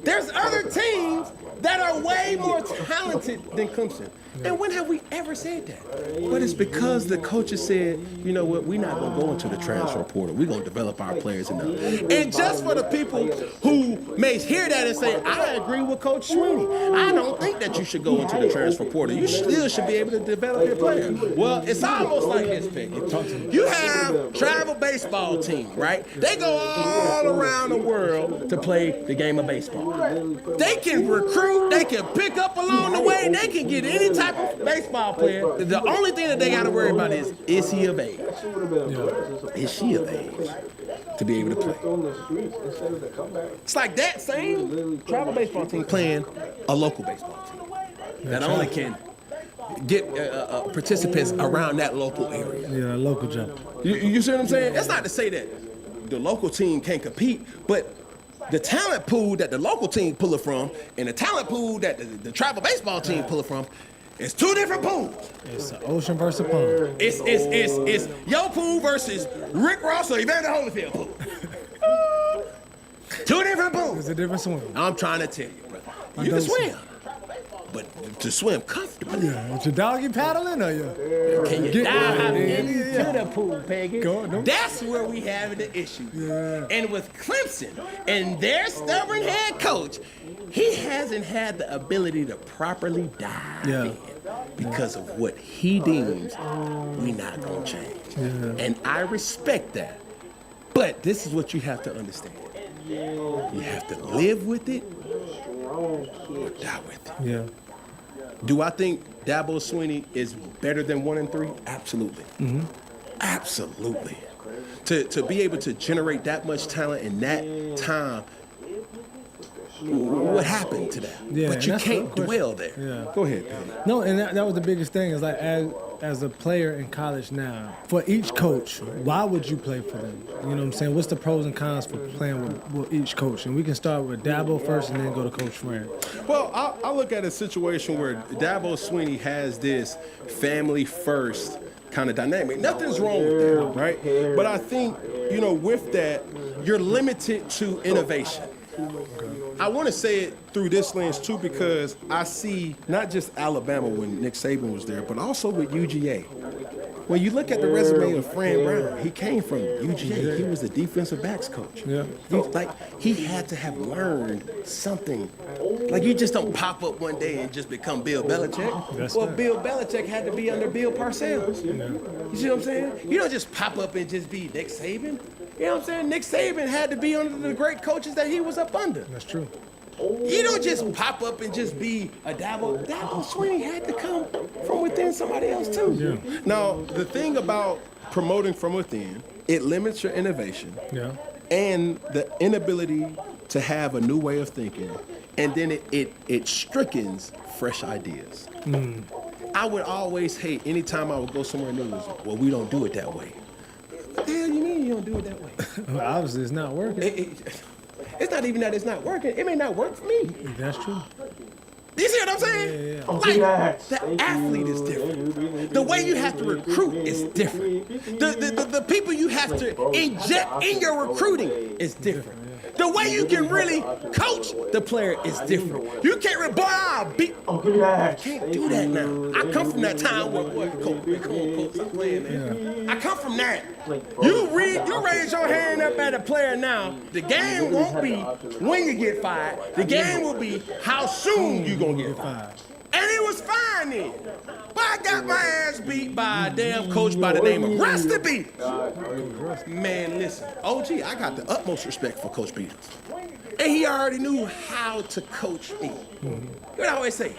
There's other teams that are way more talented than Clemson. And when have we ever said that? But it's because the coaches said, you know what, we're not going to go into the transfer portal. We're going to develop our players enough. And just for the people who may hear that and say, I agree with Coach Swinney. I don't think that you should go into the transfer portal. You still should be able to develop your players. Well, it's almost like this, Peggy. You have travel baseball team, right? They go all around the world to play the game of baseball. They can recruit, they can pick up along the way, they can get any type of baseball player. The only thing that they got to worry about is he of age? Is she of age to be able to play? It's like that same travel baseball team playing a local baseball team that only can get participants around that local area. Yeah, local jump. You see what I'm saying? That's not to say that the local team can't compete, but the talent pool that the local team pull it from and the talent pool that the travel baseball team pull it from, it's two different pools. It's an ocean versus a pond. It's your pool versus Rick Ross or Evander Holyfield pool. Two different pools. It's a different swim. I'm trying to tell you, brother. You can swim. But to swim comfortably. Yeah, with your doggy paddling or you? Can you dive into the pool, Peggy? No. That's where we have the issue. Yeah. And with Clemson and their stubborn head coach, he hasn't had the ability to properly dive in because of what he deems we not going to change. Yeah. And I respect that. But this is what you have to understand. You have to live with it or die with it. Yeah. Do I think Dabo Swinney is better than 1-3? Absolutely. Mm-hmm. Absolutely. To be able to generate that much talent in that time, what happened to that? Yeah, but you can't dwell there. Yeah. Go ahead, Danny. No, and that was the biggest thing is like as a player in college now, for each coach, why would you play for them? You know what I'm saying? What's the pros and cons for playing with each coach? And we can start with Dabo first and then go to Coach Fran. Well, I look at a situation where Dabo Swinney has this family first kind of dynamic. Nothing's wrong with that, right? But I think, with that, you're limited to innovation. I want to say it through this lens, too, because I see not just Alabama when Nick Saban was there, but also with UGA. When you look at the resume of Fran Brown, he came from UGA. He was the defensive backs coach. Yeah. He had to have learned something. Like, you just don't pop up one day and just become Bill Belichick. Bill Belichick had to be under Bill Parcells. Yeah. You see what I'm saying? You don't just pop up and just be Nick Saban. You know what I'm saying? Nick Saban had to be under the great coaches that he was up under. That's true. You don't just pop up and just be a Dabo. Dabo Swinney had to come from within somebody else, too. Yeah. Now, the thing about promoting from within, it limits your innovation and the inability to have a new way of thinking, and then it strickens fresh ideas. Mm. I would always hate anytime I would go somewhere new, well, we don't do it that way. What the hell you mean you don't do it that way? Well, obviously, it's not working. It's not even that it's not working. It may not work for me. That's true. You see what I'm saying? Yeah. Like, the athlete is different. The way you have to recruit is different. The people you have to inject in your recruiting is different. The way you can really coach the player is different. You can't you can't do that now. I come from that time where, Coach, stop playing, man. I come from that. You raise your hand up at a player now, the game won't be when you get fired. The game will be how soon you gonna get fired. And it Everything was fine then. But I got my ass beat by a damn coach by the name of Rusty Peters. Man, listen, OG, I got the utmost respect for Coach Peters. And he already knew how to coach me. You know, I always say,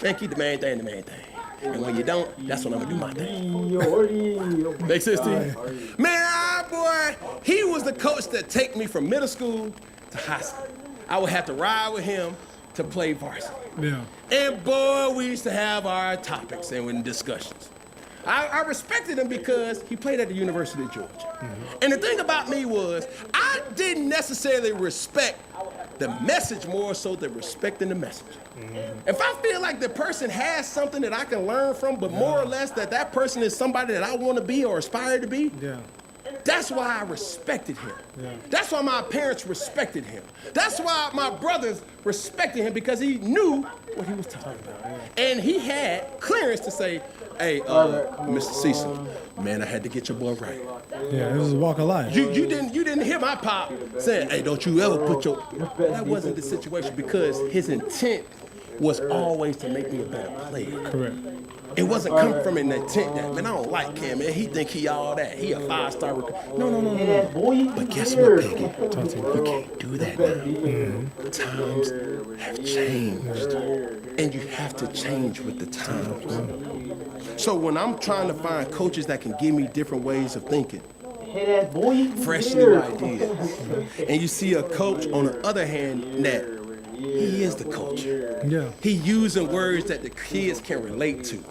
man, keep the main thing the main thing. And when you don't, that's when I'm gonna do my thing. Make sense to you? Man, boy, he was the coach that take me from middle school to high school. I would have to ride with him to play varsity. Yeah. And boy, we used to have our topics and discussions. I respected him because he played at the University of Georgia. And the thing about me was, I didn't necessarily respect the message more so than respecting the message. If I feel like the person has something that I can learn from, but more or less that person is somebody that I want to be or aspire to be, that's why I respected him. That's why my parents respected him. That's why my brothers respected him, because he knew what he was talking about. And he had clearance to say, hey, Mr. Cecil, man, I had to get your boy right. Yeah, it was a walk of life. You didn't hear my pop saying, hey, don't you ever put your... That wasn't the situation, because his intent was always to make me a better player. Correct. It wasn't coming from an intent that, man, I don't like Cam, man. He think he all that. He a 5-star recruit. No. But guess what, Piggy? You can't do that now. Times have changed. And you have to change with the times. So when I'm trying to find coaches that can give me different ways of thinking, fresh new ideas, and you see a coach, on the other hand, that he is the coach. Yeah. He using words that the kids can relate to.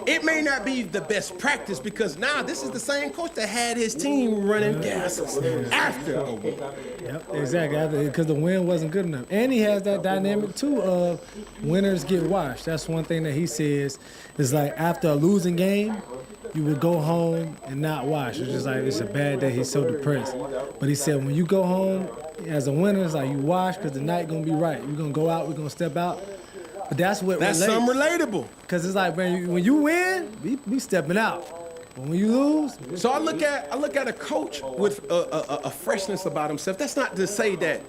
It may not be the best practice, because now this is the same coach that had his team running gases after a win. Yep, exactly. Because the win wasn't good enough. And he has that dynamic, too, of winners get washed. That's one thing that he says is like after a losing game, you would go home and not wash. It's just like it's a bad day. He's so depressed. But he said when you go home as a winner, it's like you wash because the night going to be right. We're going to go out. We're going to step out. But that's what That's relates. something relatable. Because it's like when you win, we stepping out. But when you lose. So I look at a coach with a freshness about himself. That's not to say that,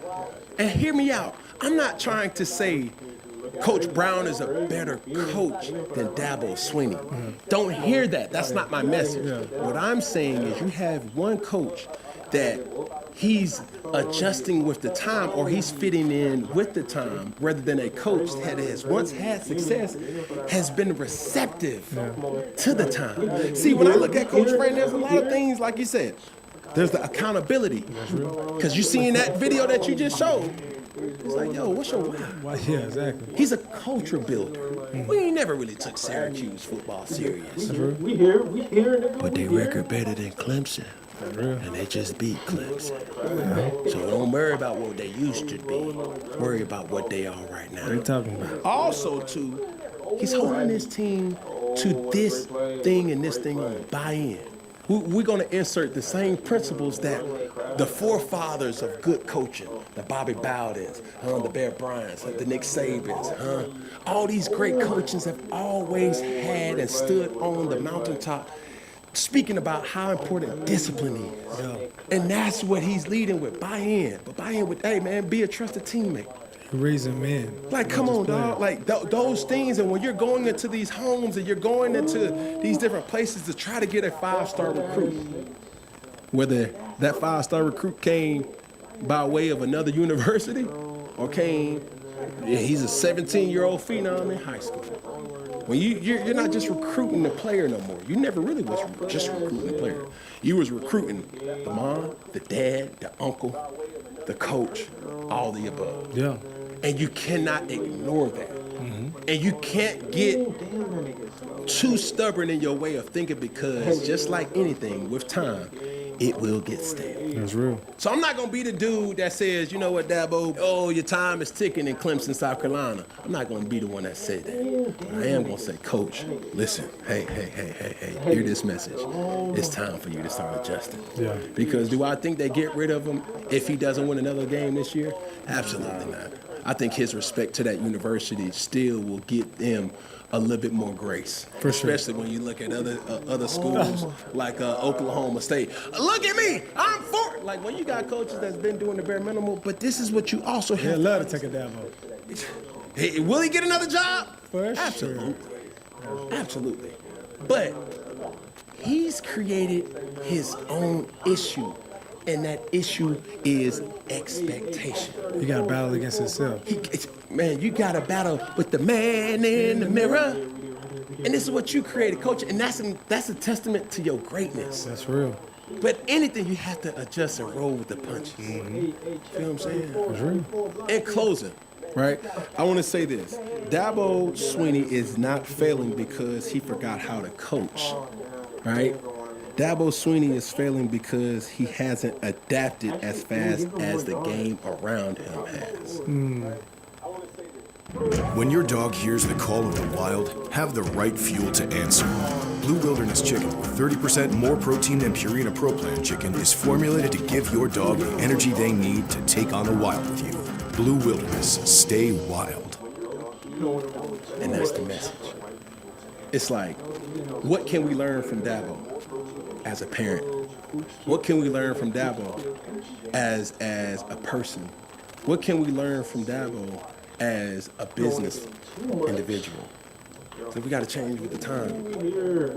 and hear me out, I'm not trying to say Coach Brown is a better coach than Dabo Swinney. Don't hear that. That's not my message. What I'm saying is you have one coach that he's adjusting with the time, or he's fitting in with the time, rather than a coach that has once had success, has been receptive to the time. See, when I look at Coach Frank, there's a lot of things, like you said, there's the accountability. Because you seen that video that you just showed. It's like, yo, what's your why? Yeah, exactly. He's a culture builder. We ain't never really took Syracuse football serious. We here. But they record better than Clemson. And they just beat Clemson. So don't worry about what they used to be. Worry about what they are right now. What are you talking about? Also, too, he's holding his team to this thing and this thing on buy-in. We're going to insert the same principles that the forefathers of good coaching, the Bobby Bowdens, the Bear Bryants, the Nick Sabans, all these great coaches have always had and stood on the mountaintop speaking about how important discipline is. And that's what he's leading with, buy-in. But buy-in with, hey, man, be a trusted teammate. Raising men. Like, come on, dog. Like, those things, and when you're going into these homes and you're going into these different places to try to get a 5-star recruit, whether that 5-star recruit came by way of another university or came, he's a 17-year-old phenom in high school. When you're not just recruiting the player no more. You never really was just recruiting the player. You was recruiting the mom, the dad, the uncle, the coach, all the above. Yeah. And you cannot ignore that. And you can't get too stubborn in your way of thinking, because just like anything, with time, it will get stale. That's real. So I'm not going to be the dude that says, you know what, Dabo, oh, your time is ticking in Clemson, South Carolina. I'm not going to be the one that said that. I am going to say, Coach, listen, hey, hear this message. It's time for you to start adjusting. Yeah. Because do I think they get rid of him if he doesn't win another game this year? Absolutely not. I think his respect to that university still will get them a little bit more grace, especially when you look at other schools like Oklahoma State. Look at me, I'm for it. Like, when you got coaches that's been doing the bare minimum, but this is what you also have. They love to take a Dabo. Hey, will he get another job? For Absolutely. Absolutely. But he's created his own issue, and that issue is expectation. You got to battle against himself. Man, you got to battle with the man in the mirror. And this is what you created, coach, and that's a testament to your greatness. That's real. But anything, you have to adjust and roll with the punches. You feel what I'm saying? That's real. In closing, right, I want to say this. Dabo Swinney is not failing because he forgot how to coach, right? Dabo Swinney is failing because he hasn't adapted as fast as the game around him has. When your dog hears the call of the wild, have the right fuel to answer. Blue Wilderness Chicken, with 30% more protein than Purina Pro Plan chicken, is formulated to give your dog the energy they need to take on the wild with you. Blue Wilderness, stay wild. And that's the message. It's like, what can we learn from Dabo as a parent? What can we learn from Dabo as a person? What can we learn from Dabo as a business individual? So we got to change with the time.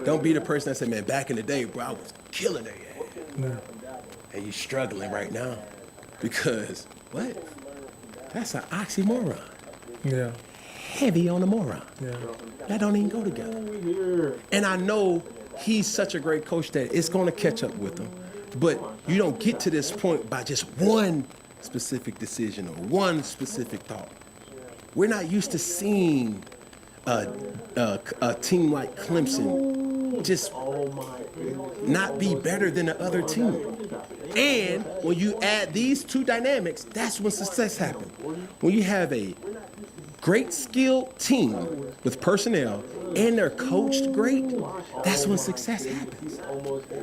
Don't be the person that said, man, back in the day, bro, I was killing their ass. And you're struggling right now. Because, what? That's an oxymoron. Yeah. Heavy on the moron. Yeah. That don't even go together. And I know he's such a great coach that it's going to catch up with him. But you don't get to this point by just one specific decision or one specific thought. We're not used to seeing a team like Clemson just not be better than the other team. And when you add these two dynamics, that's when success happens. When you have a great skilled team with personnel and they're coached great, that's when success happens.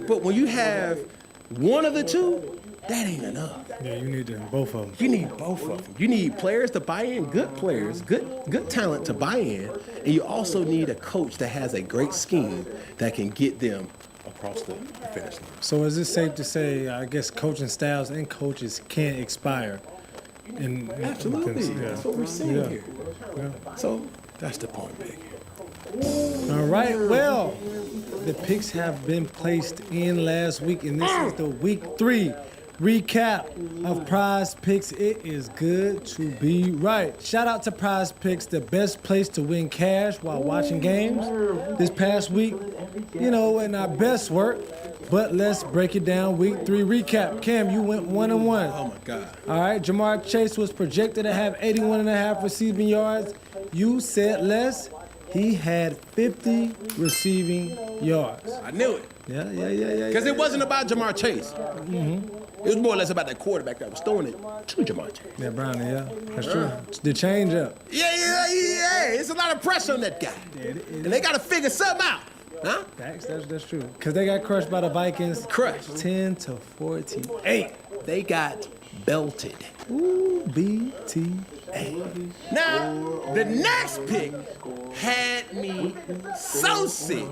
But when you have one of the two, that ain't enough. Yeah, you need them, both of them. You need both of them. You need players to buy in, good players, good talent to buy in, and you also need a coach that has a great scheme that can get them across the finish line. So is it safe to say, I guess, coaching styles and coaches can expire? Absolutely. That's what we're seeing here. Yeah. So that's the point, Big. All right, well, the picks have been placed in last week, and this is the week 3 recap of Prize Picks. It is good to be right. Shout out to Prize Picks, the best place to win cash while watching games. This past week, in our best work, but let's break it down. Week 3 recap. Cam, you went 1-1. Oh my God. All right, Jamar Chase was projected to have 81.5 receiving yards. You said less. He had 50 receiving yards. I knew it. Yeah. Because it wasn't about Jamar Chase. It was more or less about that quarterback that was throwing it to Jamar Chase. Yeah, Brownie, yeah. That's true. The change up. Yeah. It's a lot of pressure on that guy. And they got to figure something out. Huh? That's true. Because they got crushed by the Vikings. Crushed. 10-48. They got belted. Ooh, BT. Now, the next pick had me so sick.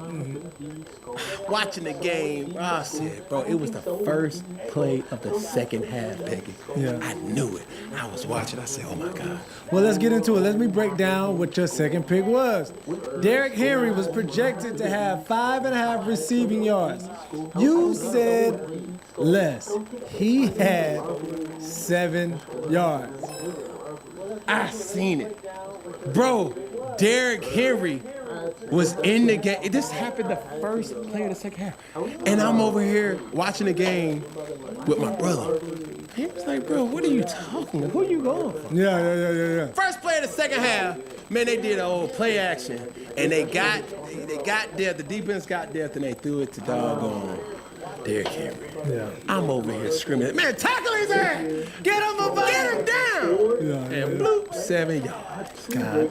Watching the game, I said, bro, it was the first play of the second half, Peggy. Yeah. I knew it. I was watching. I said, oh, my God. Well, let's get into it. Let me break down what your second pick was. Derrick Henry was projected to have 5.5 receiving yards. You said less. He had 7 yards. I seen it. Bro, Derrick Henry was in the game. This happened the first play of the second half. And I'm over here watching the game with my brother. He was like, bro, what are you talking about? Who are you going for? Yeah. First play of the second half, man, they did a whole play action. And they got there, the defense got there, and they threw it to doggone Derrick Henry. Yeah. I'm over here screaming, man, tackle his ass! Get him down! Yeah. And bloop, 7 yards. God.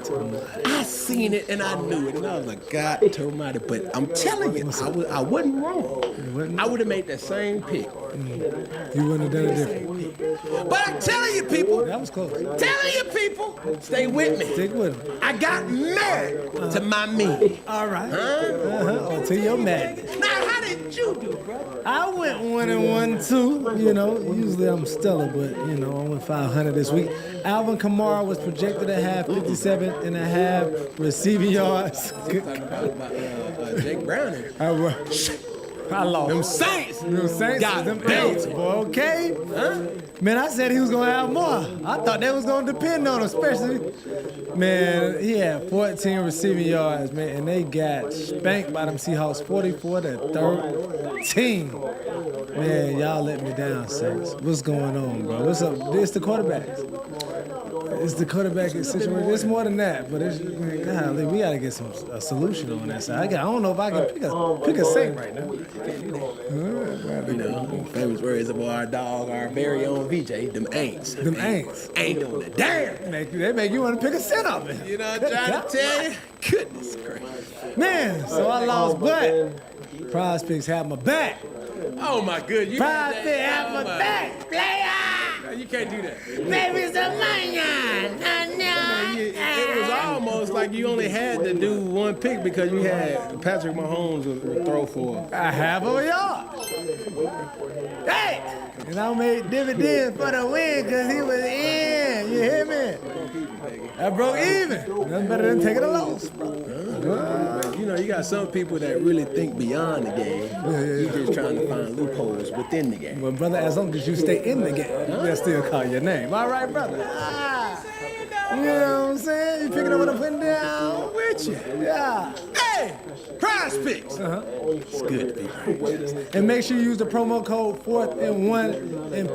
I seen it and I knew it, and I was like, God almighty. But I'm telling you, I wasn't wrong. I would have made that same pick. You wouldn't have done it different. But I'm telling you, people. That was close. Telling you, people. Stay with me. Stick with him. I got married to my me. All right. Until you're mad. Now, how did you do, bro? I went 1-1 too. You know, usually I'm stellar, but you know, I went 500 this week. Alvin Kamara was projected to have 57.5 receiving yards. Jake Browning. I lost. Them Saints. Got them Saints, boy. Okay. Huh? Man, I said he was gonna have more. I thought that was gonna depend on him, especially. Man, he had 14 receiving yards, man, and they got spanked by them Seahawks 44-13. Man, y'all let me down, Saints. What's going on, bro? What's up? It's the quarterbacks. It's the quarterback situation. It's more than that, but it's golly, we gotta get a solution on that side. I don't know if I can pick a Saint right now. You know, famous words of our dog, our very own VJ, them ain'ts. Them ain'ts. Ain't doing it. Damn. They make you want to pick a Saint off it. You know what I'm trying to tell you? Goodness gracious. Man, so I lost, but Prize Picks had my back. Oh my good. Prize Picks had my back, player. No, you can't do that. Baby, some money. It was almost like you only had to do one pick because you had Patrick Mahomes would throw for a half of a yard. Hey! And I made dividends for the win because he was in. You hear me? I broke even. Nothing better than taking a loss, bro. You know, you got some people that really think beyond the game. You're just trying to find loopholes within the game. Well, brother, as long as you stay in the game, they'll still call your name. All right, brother? You know what I'm saying? You picking up what I'm putting down with you. Yeah. Hey, Prize Picks. It's good to be. And make sure you use the promo code 4th and 1 and